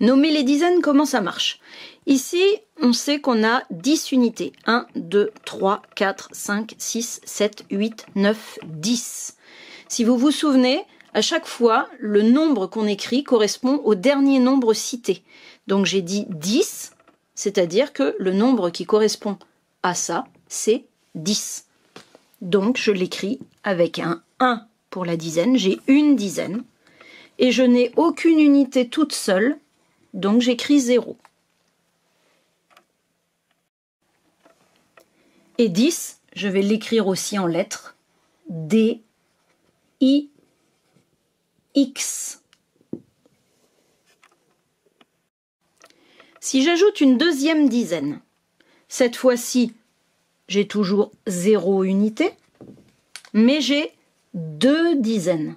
Nommer les dizaines, comment ça marche? Ici, on sait qu'on a 10 unités. 1, 2, 3, 4, 5, 6, 7, 8, 9, 10. Si vous vous souvenez, à chaque fois, le nombre qu'on écrit correspond au dernier nombre cité. Donc j'ai dit 10, c'est-à-dire que le nombre qui correspond à ça, c'est 10. Donc je l'écris avec un 1 pour la dizaine, j'ai une dizaine. Et je n'ai aucune unité toute seule, donc j'écris 0. Et 10, je vais l'écrire aussi en lettres. D, I, X. Si j'ajoute une deuxième dizaine, cette fois-ci, j'ai toujours 0 unité, mais j'ai 2 dizaines.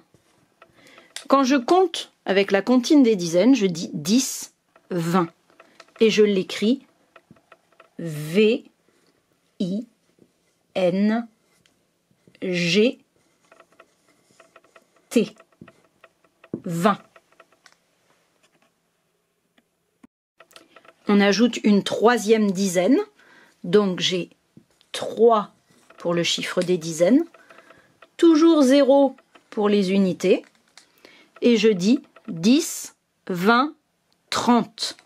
Quand je compte avec la comptine des dizaines, je dis 10, 20. Et je l'écris V, I, N, G, T. 20. On ajoute une troisième dizaine, donc j'ai 3 pour le chiffre des dizaines, toujours 0 pour les unités, et je dis 10, 20, 30.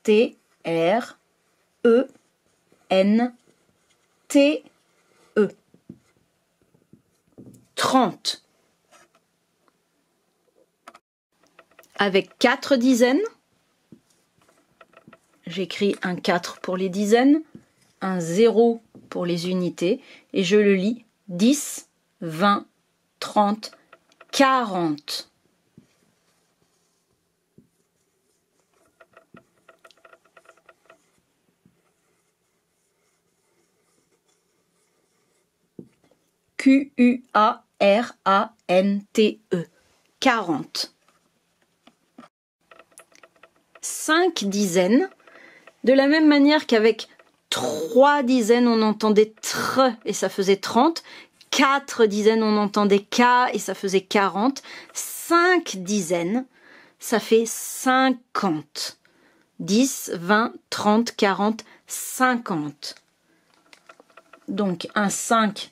T, R, E, N, T, E. 30. Avec 4 dizaines, j'écris un 4 pour les dizaines, un 0 pour les unités, et je le lis 10, 20, 30, 40. Q-U-A-R-A-N-T-E. 40. 5 dizaines. De la même manière qu'avec 3 dizaines, on entendait tr et ça faisait 30. 4 dizaines, on entendait k et ça faisait 40. 5 dizaines, ça fait 50. 10, 20, 30, 40, 50. Donc un 5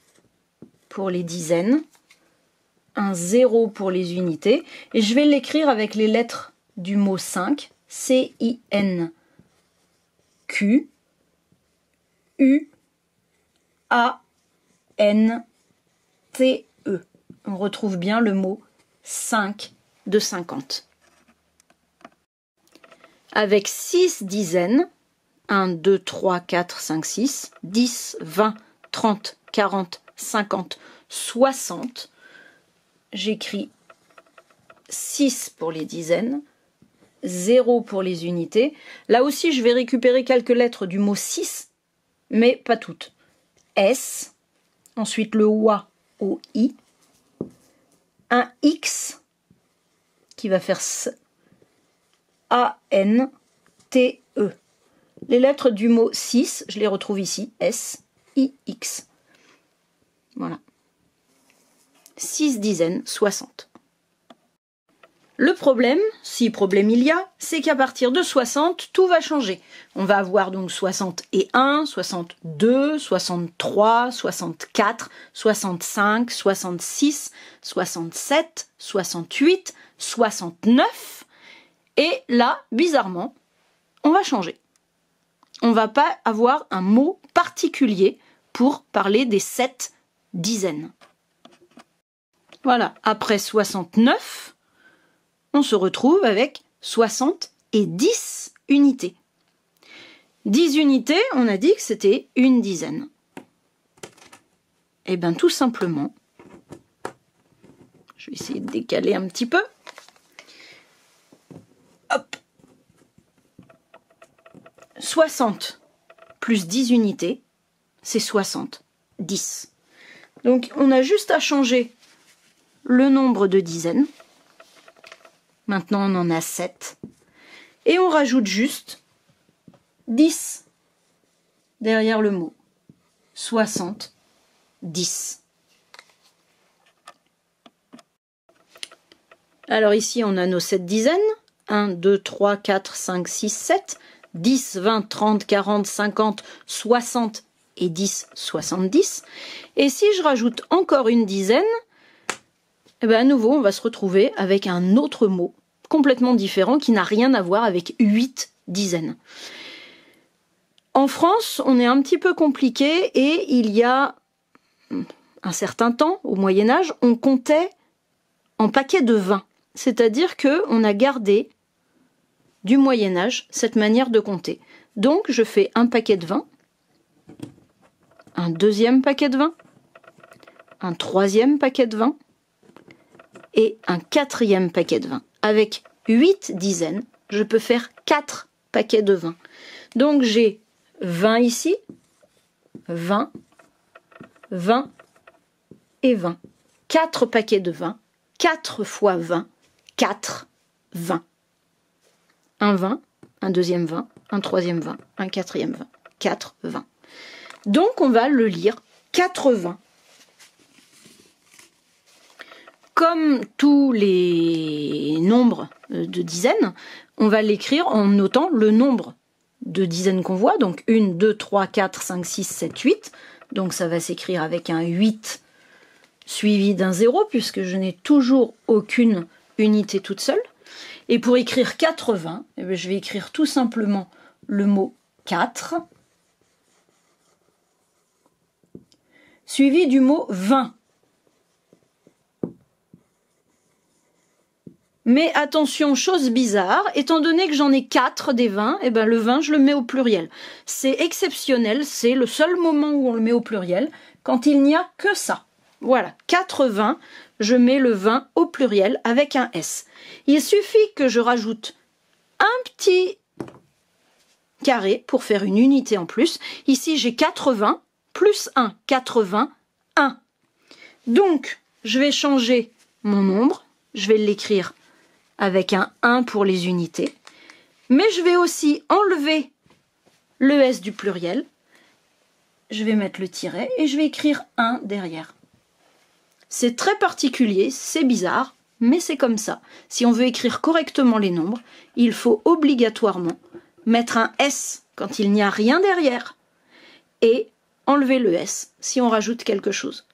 pour les dizaines, un 0 pour les unités, et je vais l'écrire avec les lettres du mot 5, C-I-N, Q, U, A, N, T, E. On retrouve bien le mot 5 de 50. Avec 6 dizaines, 1, 2, 3, 4, 5, 6, 10, 20, 30, 40, 50, 60. J'écris 6 pour les dizaines, 0 pour les unités. Là aussi, je vais récupérer quelques lettres du mot 6, mais pas toutes. S, ensuite le OA au I, un X qui va faire S, A, N, T, E. Les lettres du mot 6, je les retrouve ici, S, I, X. Voilà. 6 dizaines, 60. Le problème, si problème il y a, c'est qu'à partir de 60, tout va changer. On va avoir donc 61, 62, 63, 64, 65, 66, 67, 68, 69. Et là, bizarrement, on va changer. On ne va pas avoir un mot particulier pour parler des 7 dizaines. Voilà, après 69, on se retrouve avec 70 unités. 10 unités, on a dit que c'était une dizaine. Et bien tout simplement, je vais essayer de décaler un petit peu. Hop. 60 plus 10 unités, c'est 70. Donc on a juste à changer le nombre de dizaines. Maintenant on en a 7. Et on rajoute juste 10 derrière le mot. 70. Alors ici, on a nos 7 dizaines. 1, 2, 3, 4, 5, 6, 7. 10, 20, 30, 40, 50, 60 et 10, 70. Et si je rajoute encore une dizaine, eh bien à nouveau, on va se retrouver avec un autre mot complètement différent qui n'a rien à voir avec 8 dizaines. En France, on est un petit peu compliqué et il y a un certain temps, au Moyen-Âge, on comptait en paquets de 20. C'est-à-dire qu'on a gardé du Moyen-Âge cette manière de compter. Donc, je fais un paquet de 20, un deuxième paquet de 20, un troisième paquet de 20 et un quatrième paquet de 20. Avec 8 dizaines, je peux faire 4 paquets de 20. Donc, j'ai 20 ici, 20, 20 et 20. 4 paquets de 20, 4 fois 20, 4, 20. Un 20, un deuxième 20, un troisième 20, un quatrième 20, 4, 20. Donc on va le lire 80. Comme tous les nombres de dizaines, on va l'écrire en notant le nombre de dizaines qu'on voit. Donc 1, 2, 3, 4, 5, 6, 7, 8. Donc ça va s'écrire avec un 8 suivi d'un 0 puisque je n'ai toujours aucune unité toute seule. Et pour écrire 80, eh bien, je vais écrire tout simplement le mot 4 suivi du mot 20. Mais attention, chose bizarre, étant donné que j'en ai 4 des 20, eh ben le 20, je le mets au pluriel. C'est exceptionnel, c'est le seul moment où on le met au pluriel, quand il n'y a que ça. Voilà, 80, je mets le 20 au pluriel avec un S. Il suffit que je rajoute un petit carré pour faire une unité en plus. Ici, j'ai 80 plus 1, 81. Donc, je vais changer mon nombre, je vais l'écrire avec un 1 pour les unités, mais je vais aussi enlever le S du pluriel, je vais mettre le tiret et je vais écrire 1 derrière. C'est très particulier, c'est bizarre, mais c'est comme ça. Si on veut écrire correctement les nombres, il faut obligatoirement mettre un S quand il n'y a rien derrière et enlever le S si on rajoute quelque chose.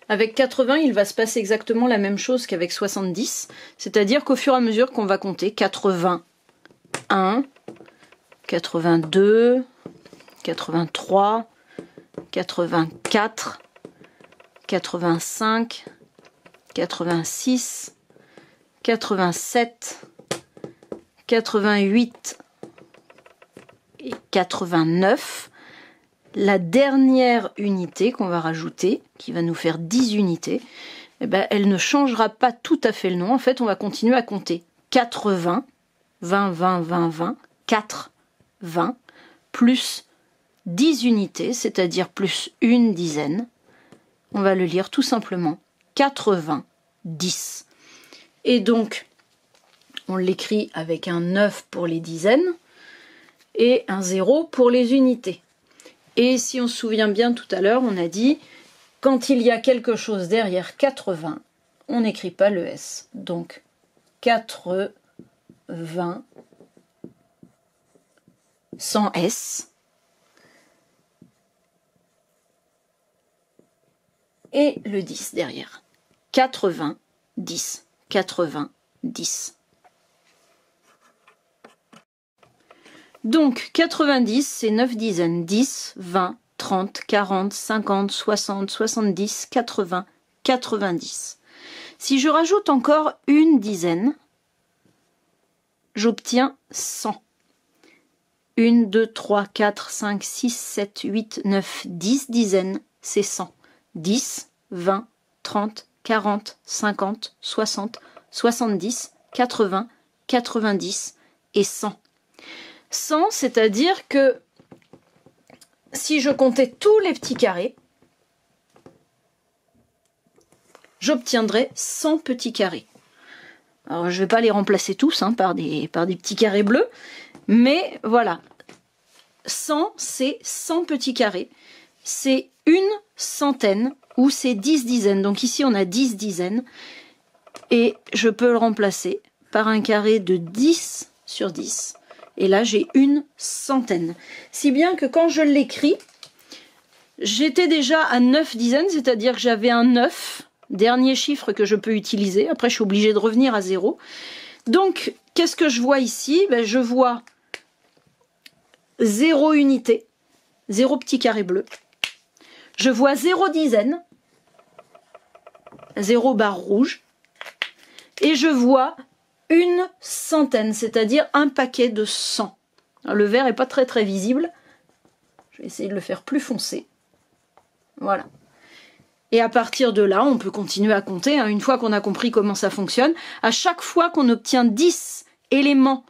Avec 80, il va se passer exactement la même chose qu'avec 70, c'est-à-dire qu'au fur et à mesure qu'on va compter 81, 82, 83, 84, 85, 86, 87, 88 et 89. La dernière unité qu'on va rajouter, qui va nous faire 10 unités, eh ben, elle ne changera pas tout à fait le nom. En fait, on va continuer à compter 80, 20, 20, 20, 20, 4, 20, plus 10 unités, c'est-à-dire plus une dizaine. On va le lire tout simplement 80, 10. Et donc, on l'écrit avec un 9 pour les dizaines et un 0 pour les unités. Et si on se souvient bien tout à l'heure, on a dit, quand il y a quelque chose derrière 80, on n'écrit pas le S. Donc, 80, sans S. Et le 10 derrière. 80, 10, 80, 10. Donc, 90, c'est 9 dizaines. 10, 20, 30, 40, 50, 60, 70, 80, 90. Si je rajoute encore une dizaine, j'obtiens 100. 1, 2, 3, 4, 5, 6, 7, 8, 9, 10 dizaines, c'est 100. 10, 20, 30, 40, 50, 60, 70, 80, 90 et 100. 100, c'est-à-dire que si je comptais tous les petits carrés, j'obtiendrais 100 petits carrés. Alors je ne vais pas les remplacer tous par des petits carrés bleus, mais voilà. 100, c'est 100 petits carrés. C'est une centaine ou c'est 10 dizaines. Donc ici, on a 10 dizaines. Et je peux le remplacer par un carré de 10 sur 10. Et là, j'ai une centaine. Si bien que quand je l'écris, j'étais déjà à 9 dizaines, c'est-à-dire que j'avais un 9, dernier chiffre que je peux utiliser. Après, je suis obligée de revenir à 0. Donc, qu'est-ce que je vois ici? Ben, je vois 0 unité, 0 petit carré bleu. Je vois 0 dizaine, 0 barre rouge. Et je vois une centaine, c'est-à-dire un paquet de 100. Alors, le vert n'est pas très très visible. Je vais essayer de le faire plus foncé. Voilà. Et à partir de là, on peut continuer à compter. Une fois qu'on a compris comment ça fonctionne, à chaque fois qu'on obtient 10 éléments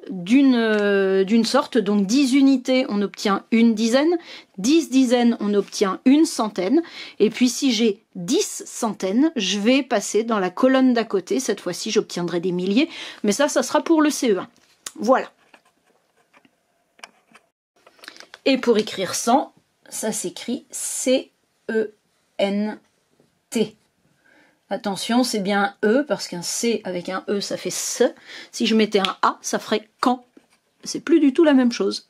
d'une sorte, donc 10 unités, on obtient une dizaine, 10 dizaines, on obtient une centaine, et puis si j'ai 10 centaines, je vais passer dans la colonne d'à côté. Cette fois-ci, j'obtiendrai des milliers, mais ça sera pour le CE1. Voilà. Et pour écrire 100, ça s'écrit C-E-N-T. Attention, c'est bien un E, parce qu'un C avec un E, ça fait SE. Si je mettais un A, ça ferait CAN. C'est plus du tout la même chose.